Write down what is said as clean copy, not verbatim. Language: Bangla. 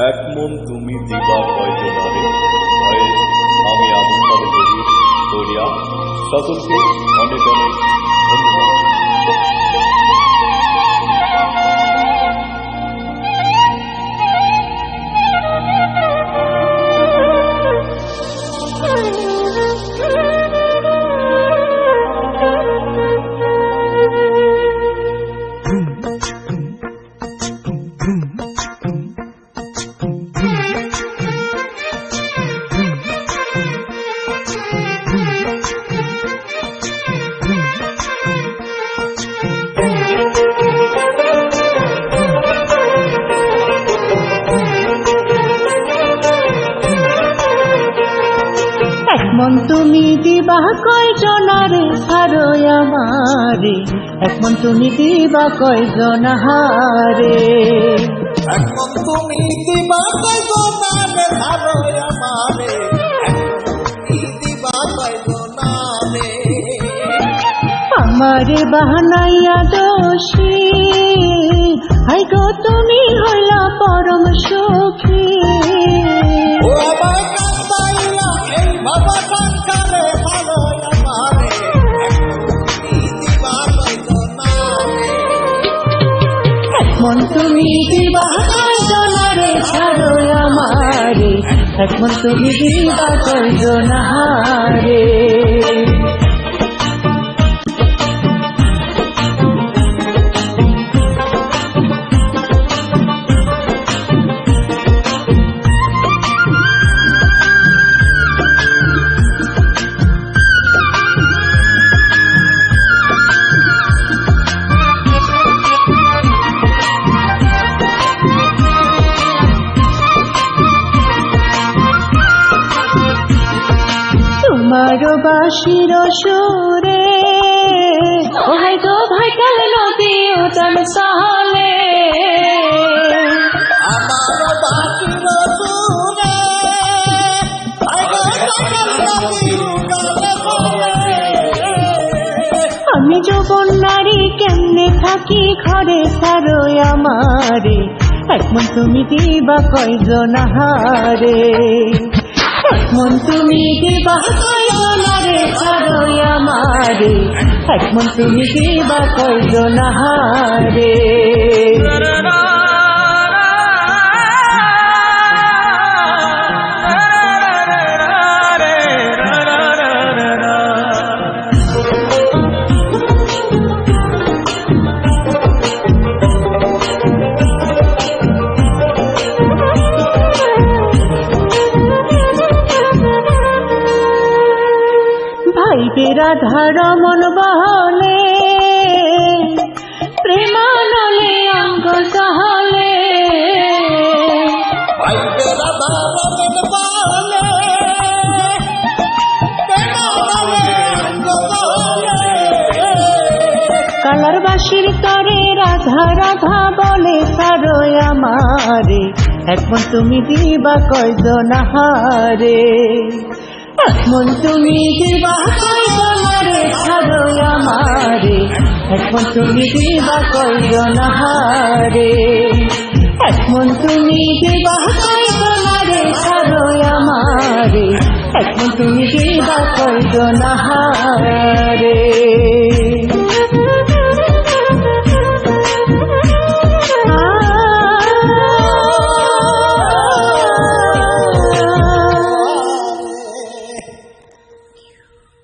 এক মন তুমি দিবা কয়জনারে, ভয়ে আমি আমস্থানে দেবী করিয়া। সকলকে অনেক অনেক ধন্যবাদ। মন তুমি দিবা কয়জনারে ছাড়ো আমারে, এক মন তুমি দিবা কয়জনারে, এক মন তুমি দিবা কয়জনারে ছাড়ো আমারে, দিবা কয়জনারে। আমারে বাহানাইয়া দোষী, হাই গো তুমি হইলা পরম সুখী। ও আমার কান্দাইয়া এই বাবা কান্দারে ছাড়ো আমারে, দিবা কয়জনারে। এক মন তুমি দিবা কয়জনারে ছাড়ো আমারে, এক মন তুমি দিবা কয়জনারে। তোমারো বাঁশির সুরে, ও হাই গো ভাইটাল নদী উতান সালে, আমার বাঁশির সুরে, হাই গো ভাইটাল নদী উতান সালে। আমি যৌবন নারী কেমনে থাকি ঘরে ছাড়ো আমারে, এক মন তুমি দিবা কয়জনারে, এক মন তুমি দিবা কয়জনারে ছাড়ো আমারে, এক মন তুমি দিবা কয়জনারে। ভাইবে রাধার মন বহলে, প্রেমানলে অঙ্গ সহলে, ভাইবে রাধার মন বহলে, প্রেমানলে অঙ্গ সহলে। কালার বাঁশির তরে রাধা রাধা বলে ছাড়ো আমারে, এক মন তুমি দিবা কয়জনারে, এক মন তুমি দিবা কয়জনারে ছাড়ো আমারে, এক মন তুমি দিবা কয়জনারে, এক মন তুমি দিবা কয়জনারে ছাড়ো আমারে, এক মন তুমি দিবা কয়জনারে।